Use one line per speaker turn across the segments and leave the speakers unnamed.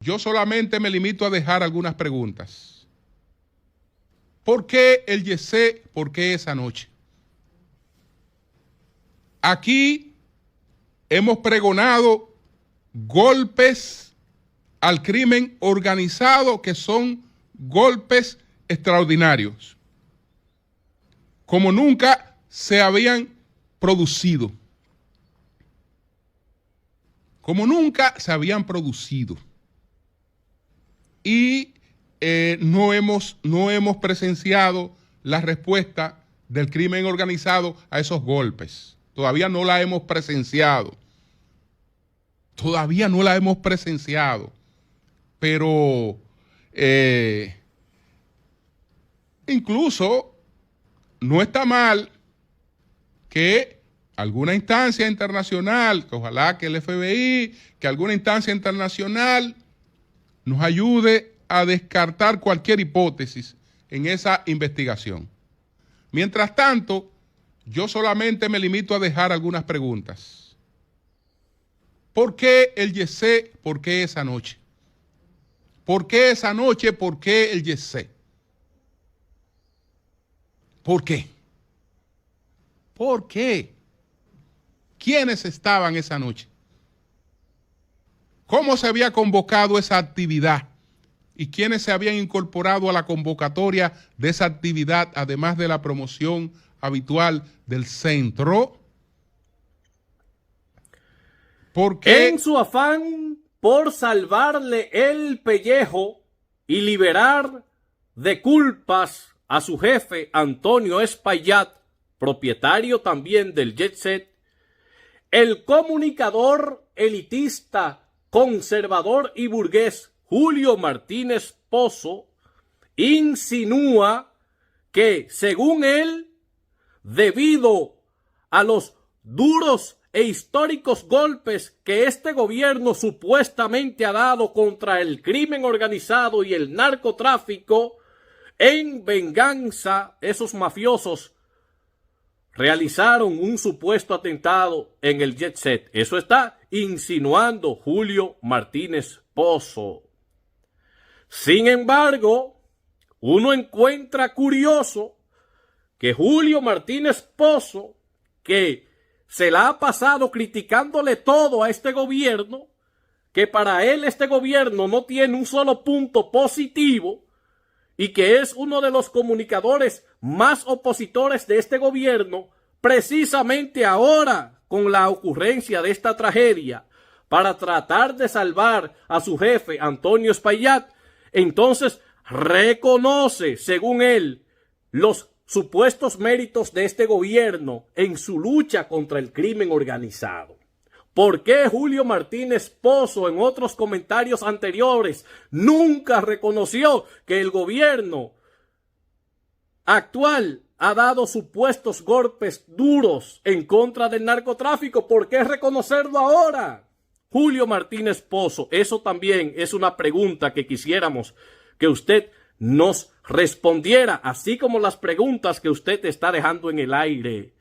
Yo solamente me limito a dejar algunas preguntas. ¿Por qué el Yesé? ¿Por qué esa noche? Aquí hemos pregonado golpes al crimen organizado que son golpes extraordinarios, como nunca se habían producido. Como nunca se habían producido. Y no hemos presenciado la respuesta del crimen organizado a esos golpes. Todavía no la hemos presenciado. Todavía no la hemos presenciado. Pero incluso no está mal que alguna instancia internacional, que ojalá que el FBI, que alguna instancia internacional nos ayude a descartar cualquier hipótesis en esa investigación. Mientras tanto, yo solamente me limito a dejar algunas preguntas. ¿Por qué el Yesé? ¿Por qué esa noche? ¿Por qué esa noche? ¿Por qué el Yesé? ¿Por qué? ¿Por qué? ¿Quiénes estaban esa noche? ¿Cómo se había convocado esa actividad? ¿Y quiénes se habían incorporado a la convocatoria de esa actividad, además de la promoción habitual del centro? Porque
en su afán por salvarle el pellejo y liberar de culpas a su jefe Antonio Espaillat, propietario también del Jet Set, el comunicador elitista, conservador y burgués Julio Martínez Pozo insinúa que, según él, debido a los duros e históricos golpes que este gobierno supuestamente ha dado contra el crimen organizado y el narcotráfico, en venganza, esos mafiosos realizaron un supuesto atentado en el Jet Set. Eso está insinuando Julio Martínez Pozo. Sin embargo, uno encuentra curioso que Julio Martínez Pozo, que se la ha pasado criticándole todo a este gobierno, que para él este gobierno no tiene un solo punto positivo y que es uno de los comunicadores más opositores de este gobierno, precisamente ahora, con la ocurrencia de esta tragedia, para tratar de salvar a su jefe Antonio Espaillat, entonces reconoce, según él, los supuestos méritos de este gobierno en su lucha contra el crimen organizado. ¿Por qué Julio Martínez Pozo en otros comentarios anteriores nunca reconoció que el gobierno actual ha dado supuestos golpes duros en contra del narcotráfico? ¿Por qué reconocerlo ahora? Julio Martínez Pozo, eso también es una pregunta que quisiéramos que usted nos respondiera, así como las preguntas que usted está dejando en el aire.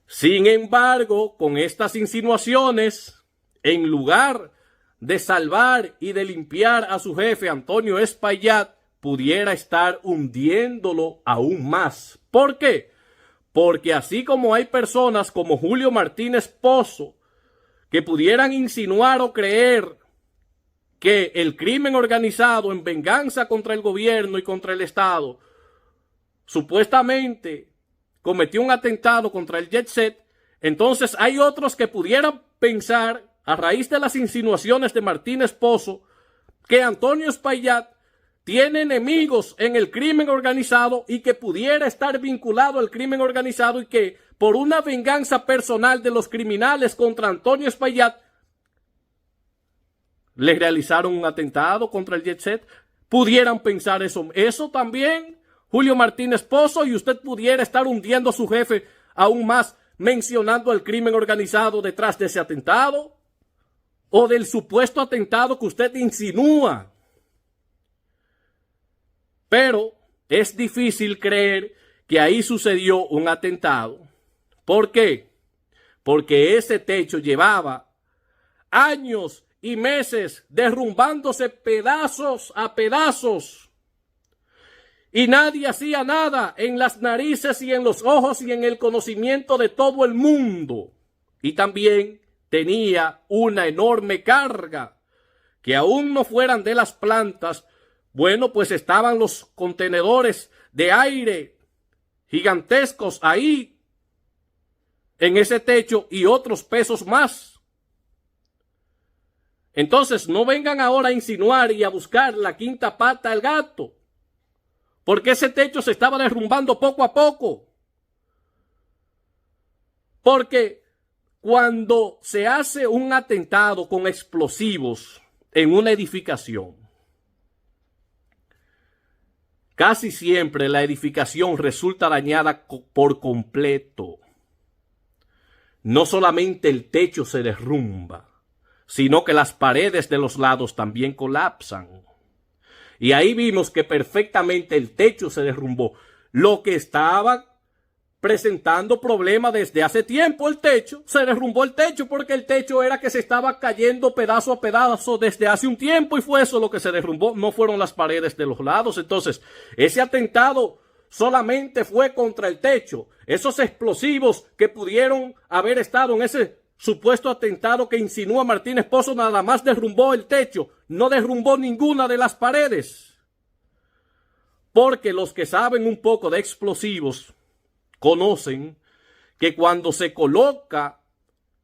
Sin embargo, con estas insinuaciones, en lugar de salvar y de limpiar a su jefe Antonio Espaillat, pudiera estar hundiéndolo aún más. ¿Por qué? Porque así como hay personas como Julio Martínez Pozo que pudieran insinuar o creer que el crimen organizado en venganza contra el gobierno y contra el Estado supuestamente cometió un atentado contra el Jet Set, entonces hay otros que pudieran pensar, a raíz de las insinuaciones de Martínez Pozo, que Antonio Espaillat tiene enemigos en el crimen organizado y que pudiera estar vinculado al crimen organizado y que por una venganza personal de los criminales contra Antonio Espaillat le realizaron un atentado contra el Jet Set. Pudieran pensar eso. Eso también, Julio Martínez Pozo, y usted pudiera estar hundiendo a su jefe aún más, mencionando el crimen organizado detrás de ese atentado o del supuesto atentado que usted insinúa. Pero es difícil creer que ahí sucedió un atentado. ¿Por qué? Porque ese techo llevaba años y meses derrumbándose pedazos a pedazos. Y nadie hacía nada en las narices y en los ojos y en el conocimiento de todo el mundo. Y también tenía una enorme carga, que aún no fueran de las plantas, bueno, pues estaban los contenedores de aire gigantescos ahí, en ese techo, y otros pesos más. Entonces, no vengan ahora a insinuar y a buscar la quinta pata al gato, porque ese techo se estaba derrumbando poco a poco. Porque cuando se hace un atentado con explosivos en una edificación, casi siempre la edificación resulta dañada por completo. No solamente el techo se derrumba, sino que las paredes de los lados también colapsan. Y ahí vimos que perfectamente el techo se derrumbó. Lo que estaba presentando problemas desde hace tiempo, el techo, se derrumbó el techo, porque el techo era que se estaba cayendo pedazo a pedazo desde hace un tiempo, y fue eso lo que se derrumbó, no fueron las paredes de los lados. Entonces, ese atentado solamente fue contra el techo. Esos explosivos que pudieron haber estado en ese supuesto atentado que insinúa Martínez Pozo nada más derrumbó el techo, no derrumbó ninguna de las paredes. Porque los que saben un poco de explosivos conocen que cuando se coloca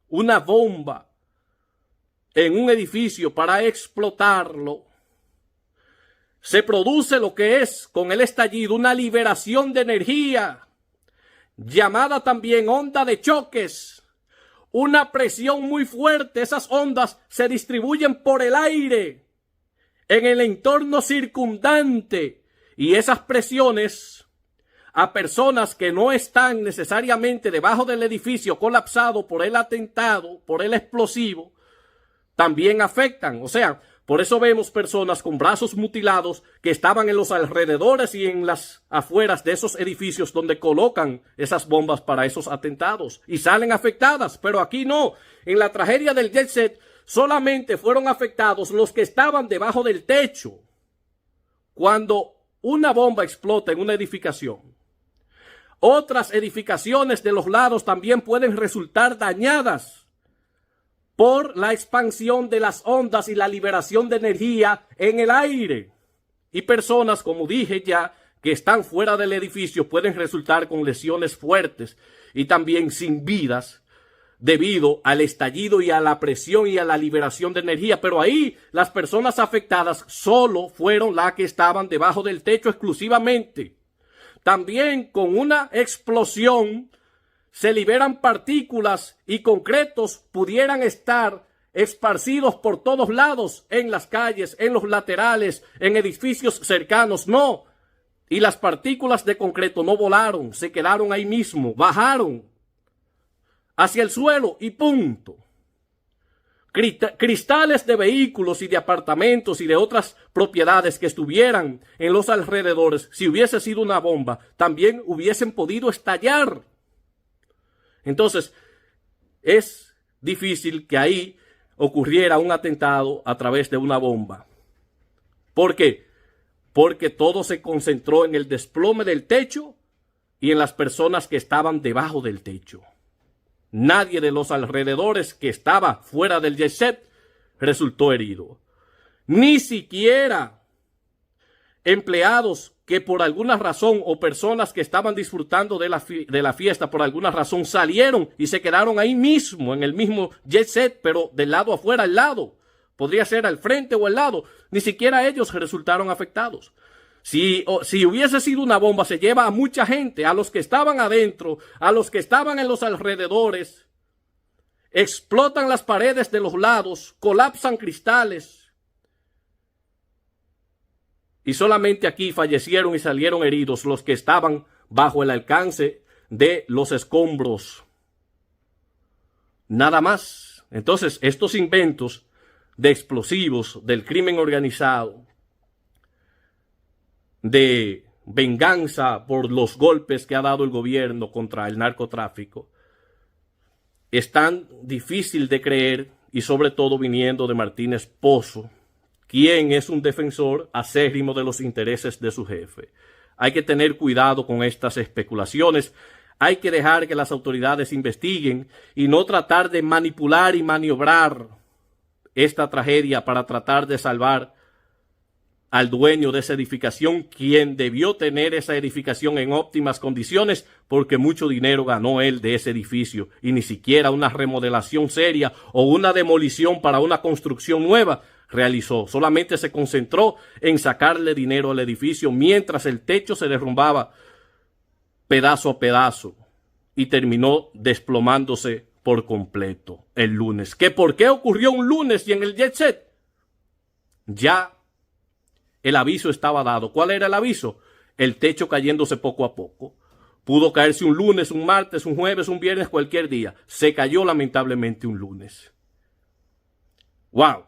una bomba en un edificio para explotarlo, se produce lo que es con el estallido una liberación de energía, llamada también onda de choques. Una presión muy fuerte, esas ondas se distribuyen por el aire en el entorno circundante, y esas presiones a personas que no están necesariamente debajo del edificio colapsado por el atentado, por el explosivo, también afectan. O sea, por eso vemos personas con brazos mutilados que estaban en los alrededores y en las afueras de esos edificios donde colocan esas bombas para esos atentados, y salen afectadas. Pero aquí no. En la tragedia del Jet Set solamente fueron afectados los que estaban debajo del techo. Cuando una bomba explota en una edificación, otras edificaciones de los lados también pueden resultar dañadas por la expansión de las ondas y la liberación de energía en el aire. Y personas, como dije ya, que están fuera del edificio pueden resultar con lesiones fuertes y también sin vidas debido al estallido y a la presión y a la liberación de energía. Pero ahí las personas afectadas solo fueron las que estaban debajo del techo exclusivamente. También con una explosión se liberan partículas y concretos pudieran estar esparcidos por todos lados, en las calles, en los laterales, en edificios cercanos. No. Y las partículas de concreto no volaron, se quedaron ahí mismo, bajaron hacia el suelo y punto. Cristales de vehículos y de apartamentos y de otras propiedades que estuvieran en los alrededores, si hubiese sido una bomba, también hubiesen podido estallar. Entonces, es difícil que ahí ocurriera un atentado a través de una bomba. ¿Por qué? Porque todo se concentró en el desplome del techo y en las personas que estaban debajo del techo. Nadie de los alrededores que estaba fuera del jet set resultó herido. Ni siquiera empleados que por alguna razón o personas que estaban disfrutando de la fiesta por alguna razón salieron y se quedaron ahí mismo, en el mismo jet set, pero del lado afuera, al lado. Podría ser al frente o al lado. Ni siquiera ellos resultaron afectados. Si hubiese sido una bomba, se lleva a mucha gente, a los que estaban adentro, a los que estaban en los alrededores. Explotan las paredes de los lados, colapsan cristales. Y solamente aquí fallecieron y salieron heridos los que estaban bajo el alcance de los escombros. Nada más. Entonces, estos inventos de explosivos, del crimen organizado, de venganza por los golpes que ha dado el gobierno contra el narcotráfico, es tan difícil de creer y sobre todo viniendo de Martínez Pozo, quien es un defensor acérrimo de los intereses de su jefe. Hay que tener cuidado con estas especulaciones. Hay que dejar que las autoridades investiguen y no tratar de manipular y maniobrar esta tragedia para tratar de salvar al dueño de esa edificación, quien debió tener esa edificación en óptimas condiciones porque mucho dinero ganó él de ese edificio y ni siquiera una remodelación seria o una demolición para una construcción nueva realizó. Solamente se concentró en sacarle dinero al edificio mientras el techo se derrumbaba pedazo a pedazo y terminó desplomándose por completo el lunes. ¿Que por qué ocurrió un lunes y en el Jet Set? Ya el aviso estaba dado. ¿Cuál era el aviso? El techo cayéndose poco a poco. Pudo caerse un lunes, un martes, un jueves, un viernes, cualquier día. Se cayó lamentablemente un lunes. ¡Wow!